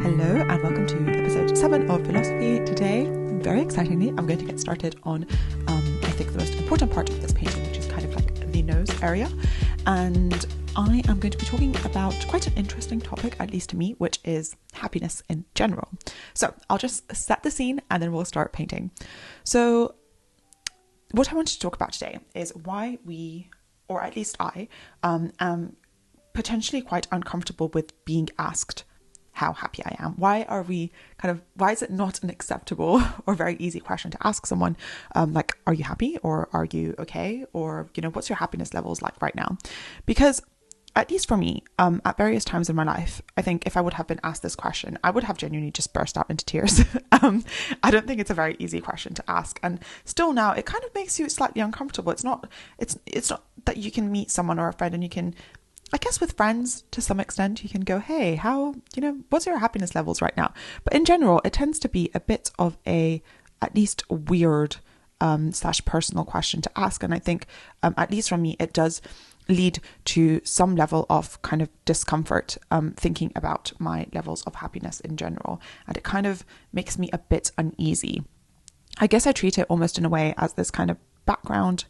Hello and welcome to episode 7 of Philosophy. Today, very excitingly, I'm going to get started on, I think, the most important part of this painting, which is kind of like the nose area. And I am going to be talking about quite an interesting topic, at least to me, which is happiness in general. So I'll just set the scene and then we'll start painting. So what I want to talk about today is why we, or at least I, am potentially quite uncomfortable with being asked how happy I am. Why is it not an acceptable or very easy question to ask someone? Like, are you happy, or are you okay? Or, what's your happiness levels like right now? Because at least for me, at various times in my life, I think if I would have been asked this question, I would have genuinely just burst out into tears. I don't think it's a very easy question to ask. And still now, it kind of makes you slightly uncomfortable. It's not that you can meet someone or a friend and you can, I guess with friends, to some extent, you can go, hey, what's your happiness levels right now? But in general, it tends to be a bit of a, at least weird / personal question to ask. And I think, at least for me, it does lead to some level of kind of discomfort thinking about my levels of happiness in general. And it kind of makes me a bit uneasy. I guess I treat it almost in a way as this kind of background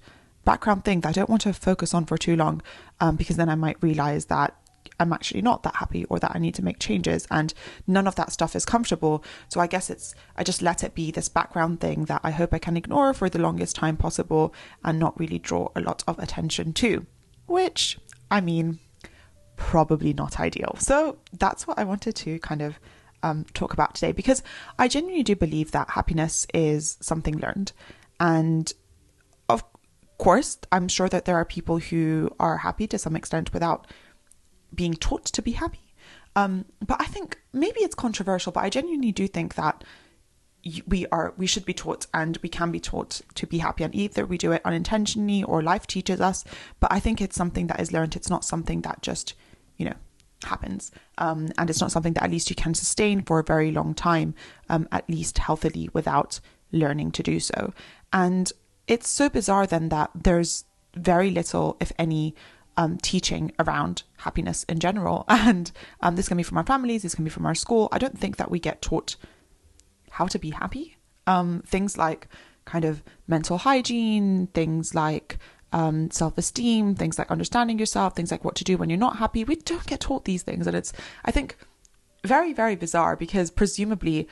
thing that I don't want to focus on for too long, because then I might realize that I'm actually not that happy or that I need to make changes, and none of that stuff is comfortable. So I guess I just let it be this background thing that I hope I can ignore for the longest time possible and not really draw a lot of attention to, which, I mean, probably not ideal. So that's what I wanted to kind of talk about today, because I genuinely do believe that happiness is something learned. And of course, I'm sure that there are people who are happy to some extent without being taught to be happy. But I think maybe it's controversial, but I genuinely do think that we should be taught, and we can be taught to be happy, and either we do it unintentionally or life teaches us. But I think it's something that is learned. It's not something that just, happens. And it's not something that at least you can sustain for a very long time, at least healthily, without learning to do so. And it's so bizarre then that there's very little, if any, teaching around happiness in general. And this can be from our families, this can be from our school. I don't think that we get taught how to be happy. Things like kind of mental hygiene, things like self-esteem, things like understanding yourself, things like what to do when you're not happy. We don't get taught these things. And it's, I think, very, very bizarre, because presumably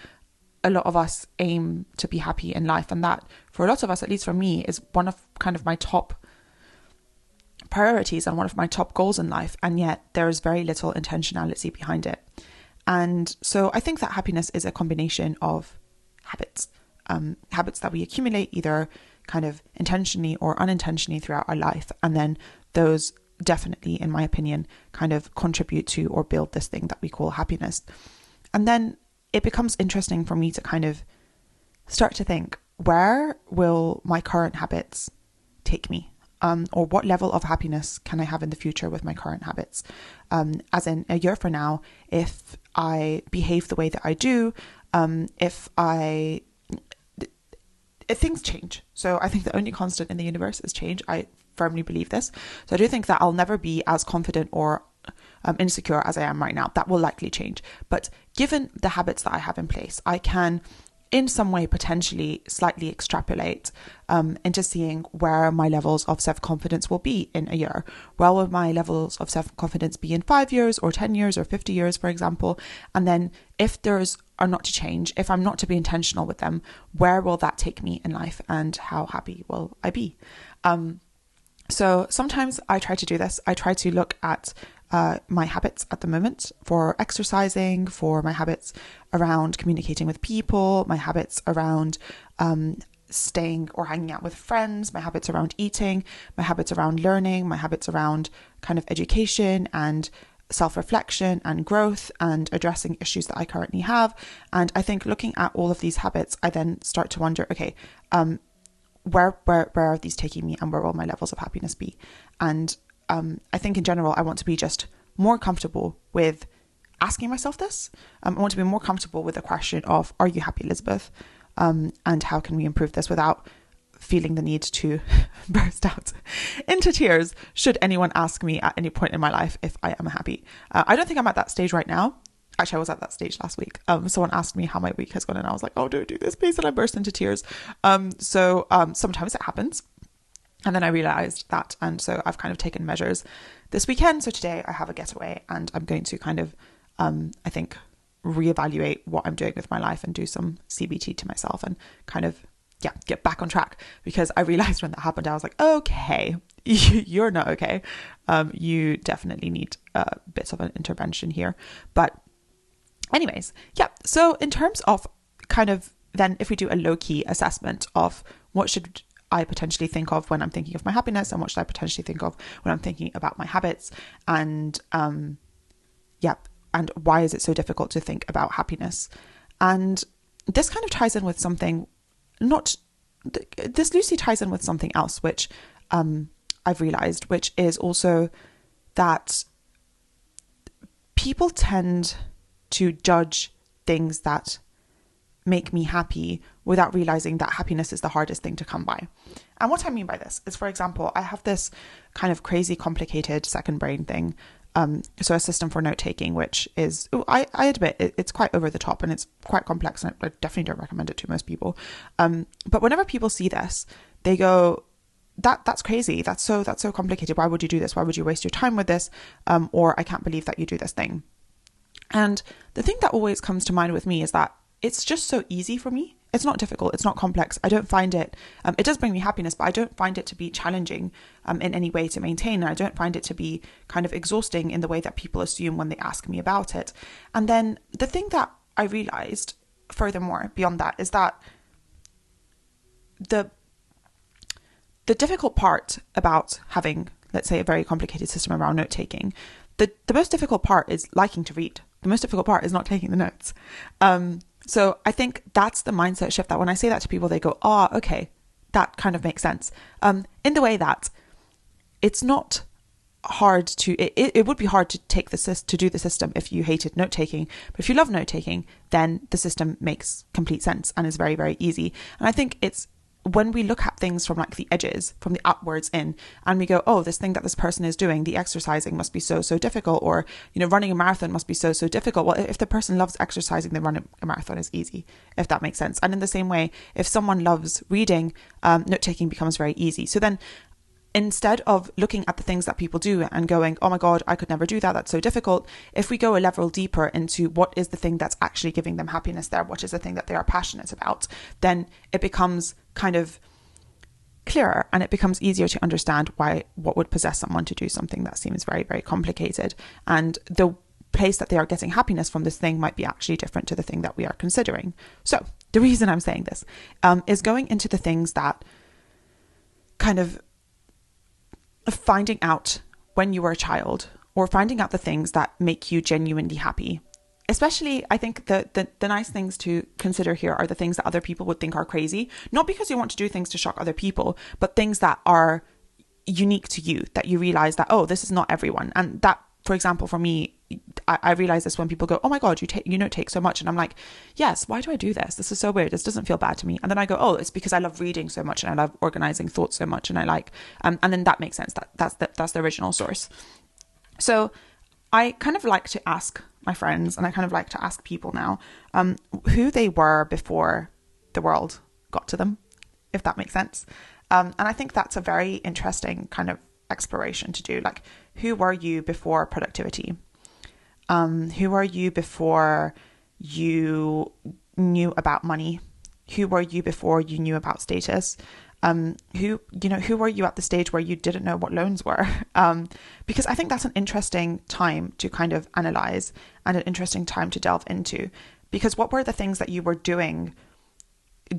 a lot of us aim to be happy in life, and that for a lot of us, at least for me, is one of kind of my top priorities and one of my top goals in life, and yet there is very little intentionality behind it. And so I think that happiness is a combination of habits that we accumulate either kind of intentionally or unintentionally throughout our life, and then those definitely, in my opinion, kind of contribute to or build this thing that we call happiness. And then it becomes interesting for me to kind of start to think, where will my current habits take me? Or what level of happiness can I have in the future with my current habits? As in a year from now, if I behave the way that I do, if things change. So I think the only constant in the universe is change. I firmly believe this. So I do think that I'll never be as confident or insecure as I am right now. That will likely change. But given the habits that I have in place, I can in some way potentially slightly extrapolate into seeing where my levels of self-confidence will be in a year. Where will my levels of self-confidence be in 5 years or 10 years or 50 years, for example? And then if those are not to change, if I'm not to be intentional with them, where will that take me in life, and how happy will I be? So sometimes I try to do this. I try to look at my habits at the moment for exercising, for my habits around communicating with people, my habits around staying or hanging out with friends, my habits around eating, my habits around learning, my habits around kind of education and self-reflection and growth and addressing issues that I currently have. And I think looking at all of these habits, I then start to wonder, okay, where are these taking me, and where will my levels of happiness be? And I think in general, I want to be just more comfortable with asking myself this. I want to be more comfortable with the question of, are you happy, Elizabeth? And how can we improve this without feeling the need to burst out into tears should anyone ask me at any point in my life if I am happy. I don't think I'm at that stage right now. actually, I was at that stage last week. Someone asked me how my week has gone, and I was like, oh, don't do this, please. And I burst into tears. So sometimes it happens. And then I realized that. And so I've kind of taken measures this weekend. So today I have a getaway, and I'm going to kind of, I think, reevaluate what I'm doing with my life and do some CBT to myself and kind of, get back on track. Because I realized when that happened, I was like, okay, you're not okay. You definitely need bits of an intervention here. But anyways, so in terms of kind of then if we do a low-key assessment of what should I potentially think of when I'm thinking of my happiness, and what should I potentially think of when I'm thinking about my habits, and and why is it so difficult to think about happiness? And this kind of ties in with something, this loosely ties in with something else, which I've realized, which is also that people tend to judge things that make me happy without realizing that happiness is the hardest thing to come by. And what I mean by this is, for example, I have this kind of crazy complicated second brain thing. So a system for note taking, which is, I admit it's quite over the top and it's quite complex, and I definitely don't recommend it to most people. But whenever people see this, they go, that's crazy. That's so complicated. Why would you do this? Why would you waste your time with this? Or I can't believe that you do this thing. And the thing that always comes to mind with me is that it's just so easy for me. It's not difficult. It's not complex. I don't find it, it does bring me happiness, but I don't find it to be challenging in any way to maintain. And I don't find it to be kind of exhausting in the way that people assume when they ask me about it. And then the thing that I realized furthermore beyond that is that the difficult part about having, let's say, a very complicated system around note taking, the most difficult part is liking to read. The most difficult part is not taking the notes. So I think that's the mindset shift, that when I say that to people, they go, okay, that kind of makes sense. In the way that it's not hard to, it would be hard to do the system if you hated note taking, but if you love note taking, then the system makes complete sense and is very, very easy. And I think it's when we look at things from like the edges, from the outwards in, and we go, this thing that this person is doing, the exercising must be so difficult, or, running a marathon must be so difficult. Well, if the person loves exercising, then running a marathon is easy, if that makes sense. And in the same way, if someone loves reading, note-taking becomes very easy. So then instead of looking at the things that people do and going, oh my God, I could never do that, that's so difficult. If we go a level deeper into what is the thing that's actually giving them happiness there, what is the thing that they are passionate about, then it becomes kind of clearer, and it becomes easier to understand what would possess someone to do something that seems very, very complicated. And the place that they are getting happiness from this thing might be actually different to the thing that we are considering. So the reason I'm saying this is going into the things that kind of finding out when you were a child, or finding out the things that make you genuinely happy. Especially, I think the nice things to consider here are the things that other people would think are crazy. Not because you want to do things to shock other people, but things that are unique to you, that you realize that, this is not everyone. And that, for example, for me, I realize this when people go, oh my God, you note take so much. And I'm like, yes, why do I do this? This is so weird. This doesn't feel bad to me. And then I go, it's because I love reading so much, and I love organizing thoughts so much. And I like, and then that makes sense. That's the original source. So I kind of like to ask my friends, and I kind of like to ask people now, who they were before the world got to them, if that makes sense. And I think that's a very interesting kind of exploration to do. Like, who were you before productivity? Who were you before you knew about money? Who were you before you knew about status? Who were you at the stage where you didn't know what loans were? Because I think that's an interesting time to kind of analyze, and an interesting time to delve into, because what were the things that you were doing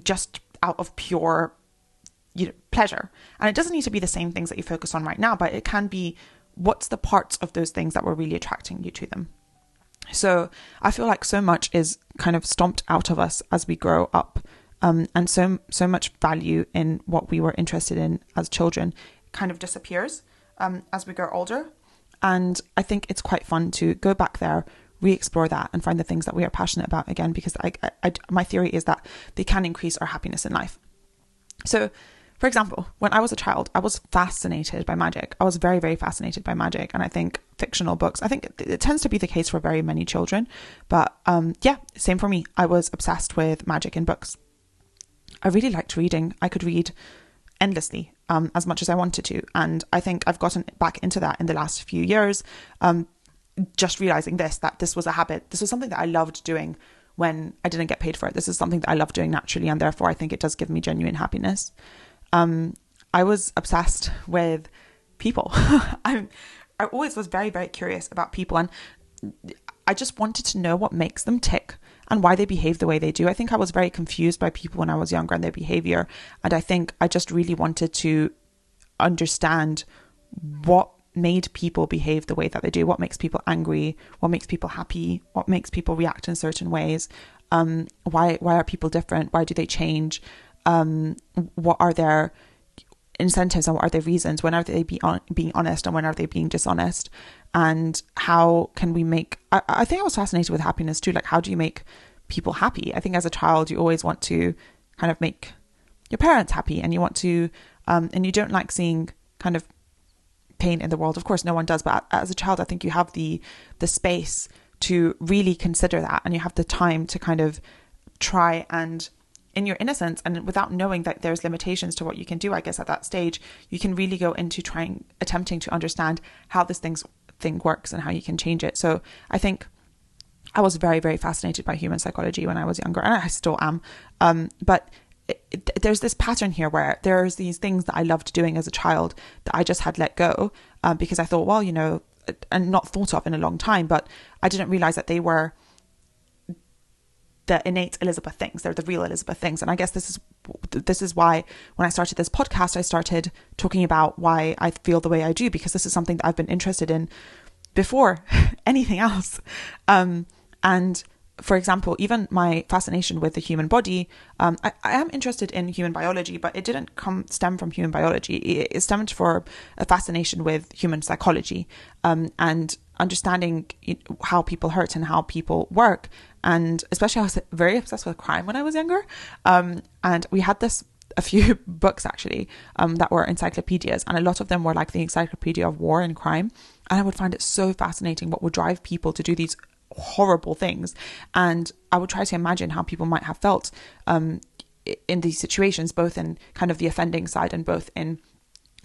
just out of pure pleasure? And it doesn't need to be the same things that you focus on right now, but it can be, what's the parts of those things that were really attracting you to them? So I feel like so much is kind of stomped out of us as we grow up. And so much value in what we were interested in as children kind of disappears as we grow older. And I think it's quite fun to go back there, re-explore that, and find the things that we are passionate about again, because my theory is that they can increase our happiness in life. So For example, when I was a child, I was fascinated by magic. I was very, very fascinated by magic. And I think fictional books, I think it tends to be the case for very many children. But yeah, same for me. I was obsessed with magic in books. I really liked reading. I could read endlessly, as much as I wanted to. And I think I've gotten back into that in the last few years, just realizing that this was a habit. This was something that I loved doing when I didn't get paid for it. This is something that I love doing naturally, and therefore I think it does give me genuine happiness. I was obsessed with people. I always was very, very curious about people, and I just wanted to know what makes them tick and why they behave the way they do. I think I was very confused by people when I was younger and their behavior. And I think I just really wanted to understand what made people behave the way that they do, what makes people angry, what makes people happy, what makes people react in certain ways. Why are people different? Why do they change? What are their incentives and what are their reasons? When are they being honest and when are they being dishonest? And how can we make, I think I was fascinated with happiness too. Like, how do you make people happy? I think as a child, you always want to kind of make your parents happy, and you want to, and you don't like seeing kind of pain in the world. Of course, no one does. But as a child, I think you have the space to really consider that, and you have the time to kind of try and, in your innocence and without knowing that there's limitations to what you can do, I guess at that stage, you can really go into attempting to understand how this thing works and how you can change it. So I think I was very, very fascinated by human psychology when I was younger, and I still am. But there's this pattern here where there's these things that I loved doing as a child that I just had let go, because I thought, well, and not thought of in a long time, but I didn't realize that they were the innate Elizabeth things. They're the real Elizabeth things. And I guess this is why when I started this podcast, I started talking about why I feel the way I do, because this is something that I've been interested in before anything else. And for example, even my fascination with the human body, I am interested in human biology, but it didn't stem from human biology. It stemmed from a fascination with human psychology, and understanding how people hurt and how people work. And especially I was very obsessed with crime when I was younger. And we had a few books actually, that were encyclopedias, and a lot of them were like the Encyclopedia of War and Crime. And I would find it so fascinating what would drive people to do these horrible things. And I would try to imagine how people might have felt in these situations, both in kind of the offending side and both in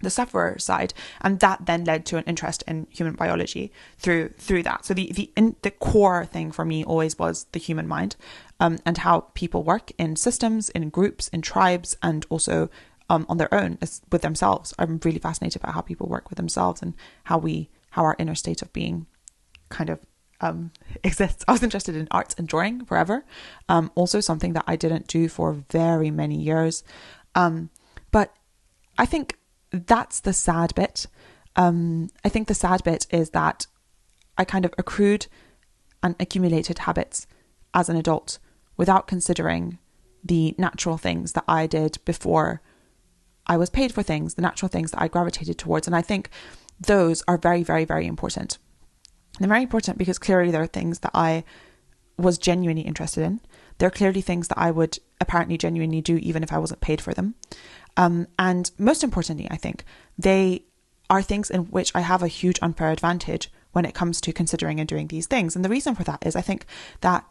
the sufferer side. And that then led to an interest in human biology through that. So the core thing for me always was the human mind, and how people work in systems, in groups, in tribes, and also on their own with themselves. I'm really fascinated by how people work with themselves and how our inner state of being kind of exists. I was interested in arts and drawing forever. Also something that I didn't do for very many years. But I think that's the sad bit. I think the sad bit is that I kind of accrued and accumulated habits as an adult without considering the natural things that I did before I was paid for things, the natural things that I gravitated towards. And I think those are very, very, very important. They're very important because clearly there are things that I was genuinely interested in. They're clearly things that I would apparently genuinely do even if I wasn't paid for them. And most importantly, I think they are things in which I have a huge unfair advantage when it comes to considering and doing these things. And the reason for that is I think that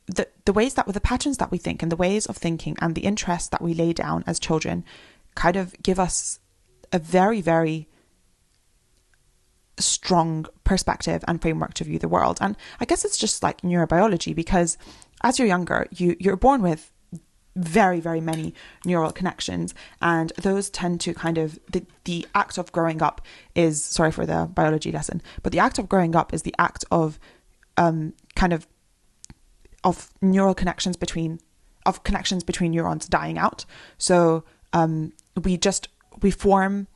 the ways that, with the patterns that we think and the ways of thinking and the interests that we lay down as children kind of give us a very, very strong perspective and framework to view the world. And I guess it's just like neurobiology, because as you're younger, you're born with very, very many neural connections, and those tend to kind of the act of growing up is, sorry for the biology lesson, but the act of growing up is the act of of neural connections between neurons dying out. So we form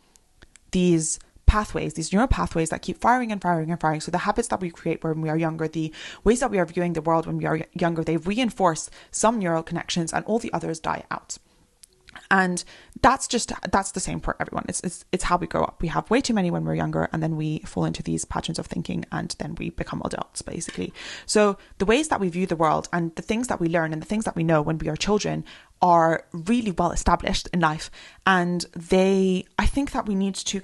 these pathways, these neural pathways that keep firing and firing and firing. So the habits that we create when we are younger, the ways that we are viewing the world when we are younger, they reinforce some neural connections and all the others die out. And that's the same for everyone. It's how we grow up. We have way too many when we're younger, and then we fall into these patterns of thinking, and then we become adults, basically. So the ways that we view the world and the things that we learn and the things that we know when we are children are really well established in life. And I think that we don't need to do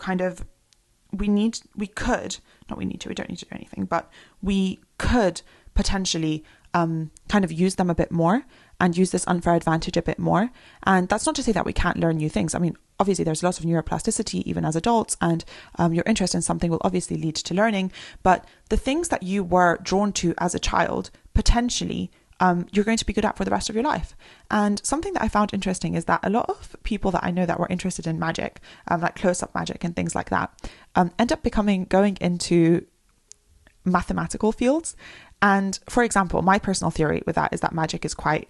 anything, but we could potentially kind of use them a bit more and use this unfair advantage a bit more. And that's not to say that we can't learn new things. I mean, obviously there's lots of neuroplasticity even as adults, and your interest in something will obviously lead to learning. But the things that you were drawn to as a child, potentially you're going to be good at for the rest of your life. And something that I found interesting is that a lot of people that I know that were interested in magic, like close-up magic and things like that, end up going into mathematical fields. And for example, my personal theory with that is that magic is quite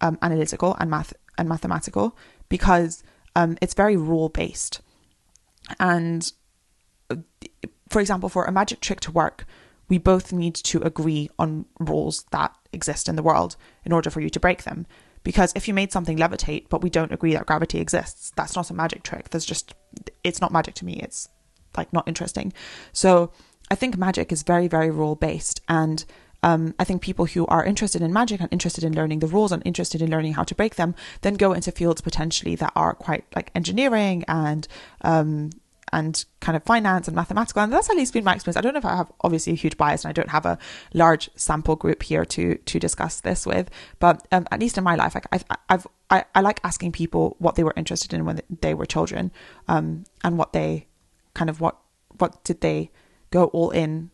analytical and mathematical, because it's very rule based. And for example, for a magic trick to work, we both need to agree on rules that exist in the world in order for you to break them. Because if you made something levitate, but we don't agree that gravity exists, that's not a magic trick. It's not magic to me. It's like not interesting. So I think magic is very, very rule based. And I think people who are interested in magic and interested in learning the rules and interested in learning how to break them then go into fields potentially that are quite like engineering and kind of finance and mathematical. And that's at least been my experience. I don't know if I have obviously a huge bias, and I don't have a large sample group here to discuss this with, but at least in my life, like I like asking people what they were interested in when they were children, and what they kind of what did they go all in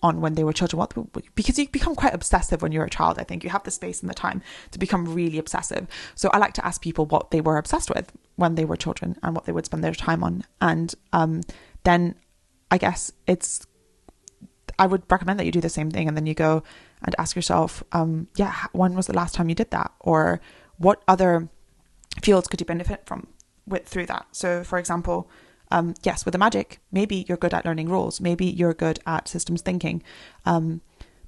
on when they were children, because you become quite obsessive when you're a child. I think you have the space and the time to become really obsessive. So I like to ask people what they were obsessed with when they were children and what they would spend their time on. And then I guess I would recommend that you do the same thing, and then you go and ask yourself, when was the last time you did that? Or what other fields could you benefit through that? So for example, yes, with the magic, maybe you're good at learning rules. Maybe you're good at systems thinking.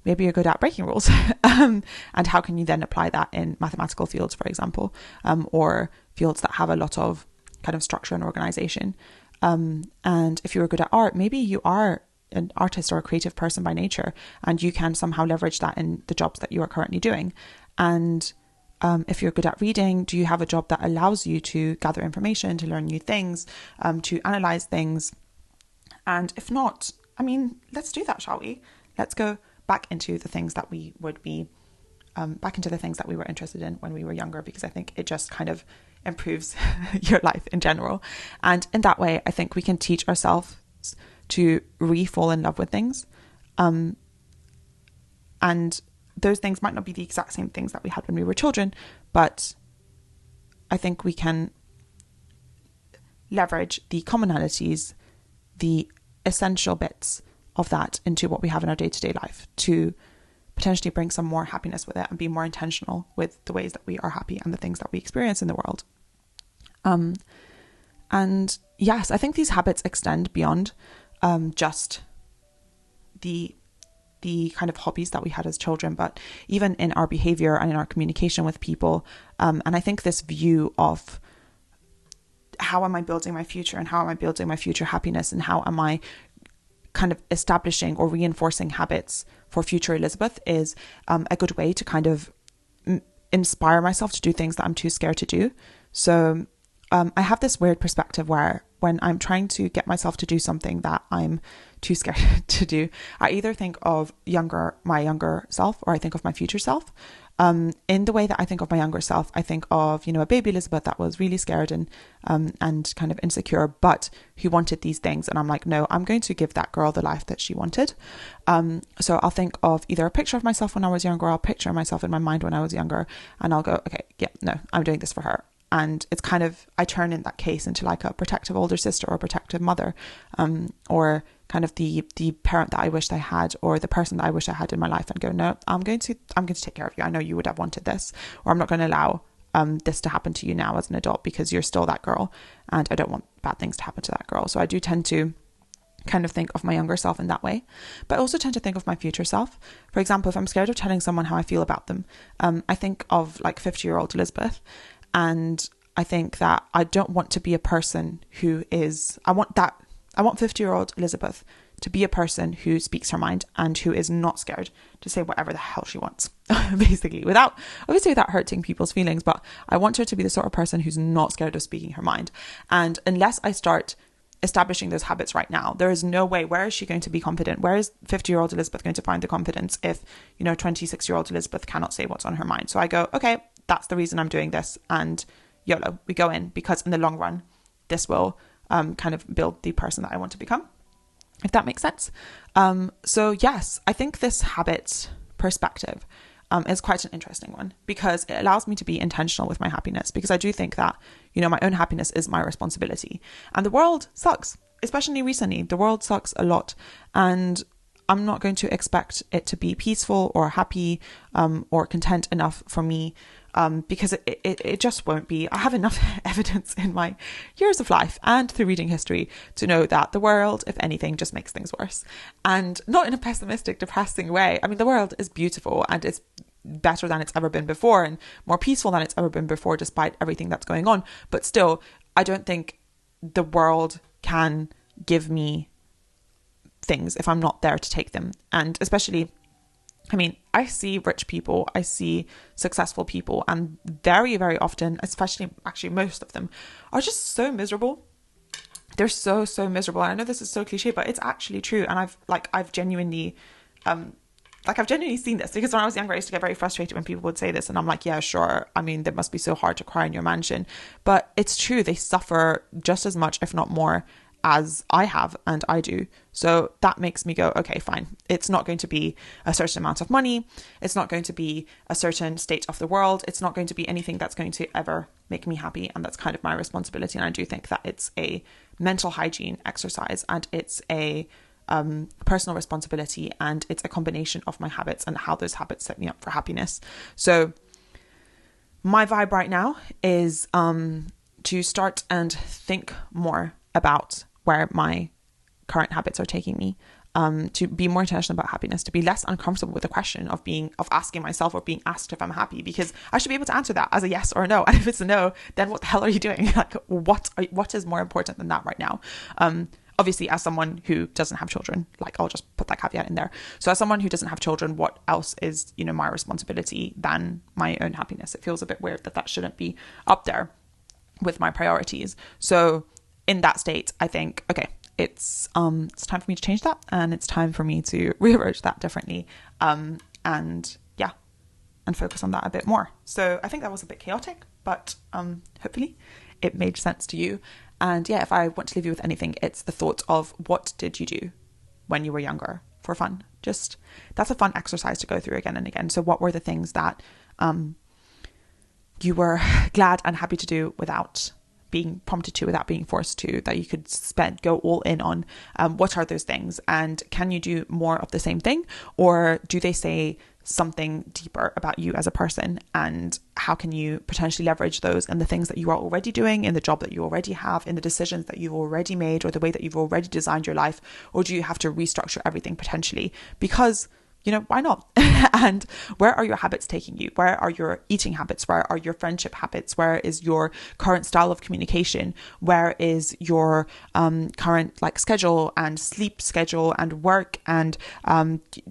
Maybe you're good at breaking rules. And how can you then apply that in mathematical fields, for example, or fields that have a lot of kind of structure and organization. And if you're good at art, maybe you are an artist or a creative person by nature, and you can somehow leverage that in the jobs that you are currently doing. And if you're good at reading, do you have a job that allows you to gather information, to learn new things, to analyze things? And if not, I mean, let's do that, shall we? Let's go back into the things that we would be, back into the things that we were interested in when we were younger, because I think it just kind of improves your life in general. And in that way, I think we can teach ourselves to re-fall in love with things. And those things might not be the exact same things that we had when we were children, but I think we can leverage the commonalities, the essential bits of that into what we have in our day-to-day life to potentially bring some more happiness with it and be more intentional with the ways that we are happy and the things that we experience in the world. And yes, I think these habits extend beyond just the kind of hobbies that we had as children, but even in our behavior and in our communication with people. And I think this view of how am I building my future, and how am I building my future happiness, and how am I kind of establishing or reinforcing habits for future Elizabeth is a good way to kind of inspire myself to do things that I'm too scared to do. So I have this weird perspective where when I'm trying to get myself to do something that I'm too scared to do, I either think of my younger self, or I think of my future self. In the way that I think of my younger self, I think of, a baby Elizabeth that was really scared and kind of insecure, but who wanted these things. And I'm like, no, I'm going to give that girl the life that she wanted. So I'll think of either a picture of myself when I was younger, or I'll picture myself in my mind when I was younger, and I'll go, okay, yeah, no, I'm doing this for her. And it's kind of, I turn in that case into like a protective older sister or a protective mother, or kind of the parent that I wished I had, or the person that I wish I had in my life, and go, no, I'm going to take care of you. I know you would have wanted this, or I'm not going to allow this to happen to you now as an adult, because you're still that girl, and I don't want bad things to happen to that girl. So I do tend to kind of think of my younger self in that way, but I also tend to think of my future self. For example, if I'm scared of telling someone how I feel about them, I think of like 50-year-old Elizabeth, and I think that I don't want to be a person who is, I want 50-year-old Elizabeth to be a person who speaks her mind and who is not scared to say whatever the hell she wants, basically, without hurting people's feelings. But I want her to be the sort of person who's not scared of speaking her mind. And unless I start establishing those habits right now, there is no way. Where is she going to be confident? Where is 50-year-old Elizabeth going to find the confidence if, 26-year-old Elizabeth cannot say what's on her mind? So I go, okay, that's the reason I'm doing this, and YOLO, we go in, because in the long run, this will kind of build the person that I want to become, if that makes sense. So yes, I think this habit perspective is quite an interesting one, because it allows me to be intentional with my happiness, because I do think that, my own happiness is my responsibility. And the world sucks, especially recently. The world sucks a lot, and I'm not going to expect it to be peaceful or happy or content enough for me, because it just won't be. I have enough evidence in my years of life and through reading history to know that the world, if anything, just makes things worse. And not in a pessimistic, depressing way. I mean, the world is beautiful and it's better than it's ever been before and more peaceful than it's ever been before, despite everything that's going on. But still, I don't think the world can give me things if I'm not there to take them. And especially, I see rich people, I see successful people, and very, very often, especially actually most of them, are just so miserable. They're so miserable. And I know this is so cliche, but it's actually true. And I've genuinely seen this, because when I was younger, I used to get very frustrated when people would say this, and I'm like, yeah, sure. They must be so hard to cry in your mansion, but it's true. They suffer just as much, if not more, as I have and I do. So that makes me go, okay, fine. It's not going to be a certain amount of money. It's not going to be a certain state of the world. It's not going to be anything that's going to ever make me happy. And that's kind of my responsibility. And I do think that it's a mental hygiene exercise, and it's a personal responsibility, and it's a combination of my habits and how those habits set me up for happiness. So my vibe right now is to start and think more about where my current habits are taking me, to be more intentional about happiness, to be less uncomfortable with the question of asking myself or being asked if I'm happy, because I should be able to answer that as a yes or a no. And if it's a no, then what the hell are you doing? Like, what is more important than that right now? Obviously, as someone who doesn't have children, I'll just put that caveat in there. So as someone who doesn't have children, what else is, my responsibility than my own happiness? It feels a bit weird that shouldn't be up there with my priorities. So in that state, I think, okay, it's time for me to change that, and it's time for me to reapproach that differently, and focus on that a bit more. So I think that was a bit chaotic, but hopefully it made sense to you. And yeah, if I want to leave you with anything, it's the thought of, what did you do when you were younger for fun? Just, that's a fun exercise to go through again and again. So what were the things that you were glad and happy to do without being prompted to, without being forced to, that you could go all in on? What are those things? And can you do more of the same thing? Or do they say something deeper about you as a person? And how can you potentially leverage those in the things that you are already doing, in the job that you already have, in the decisions that you've already made, or the way that you've already designed your life? Or do you have to restructure everything potentially? Because why not? And where are your habits taking you? Where are your eating habits? Where are your friendship habits? Where is your current style of communication? Where is your current schedule and sleep schedule and work and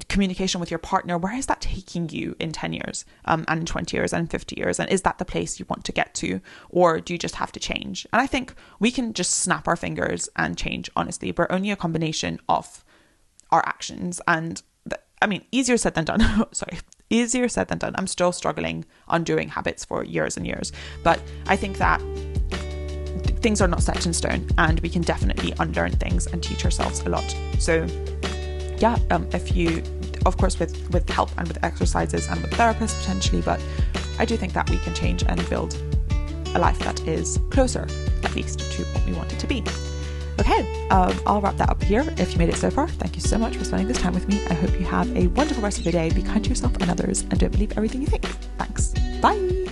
communication with your partner? Where is that taking you in 10 years and in 20 years and 50 years? And is that the place you want to get to? Or do you just have to change? And I think we can just snap our fingers and change, honestly. We're only a combination of our actions, and easier said than done. Easier said than done. I'm still struggling undoing habits for years and years. But I think that things are not set in stone, and we can definitely unlearn things and teach ourselves a lot. So yeah, if you, of course, with help and with exercises and with therapists potentially, but I do think that we can change and build a life that is closer, at least, to what we want it to be. Okay, I'll wrap that up here. If you made it so far, thank you so much for spending this time with me. I hope you have a wonderful rest of your day. Be kind to yourself and others, and don't believe everything you think. Thanks. Bye.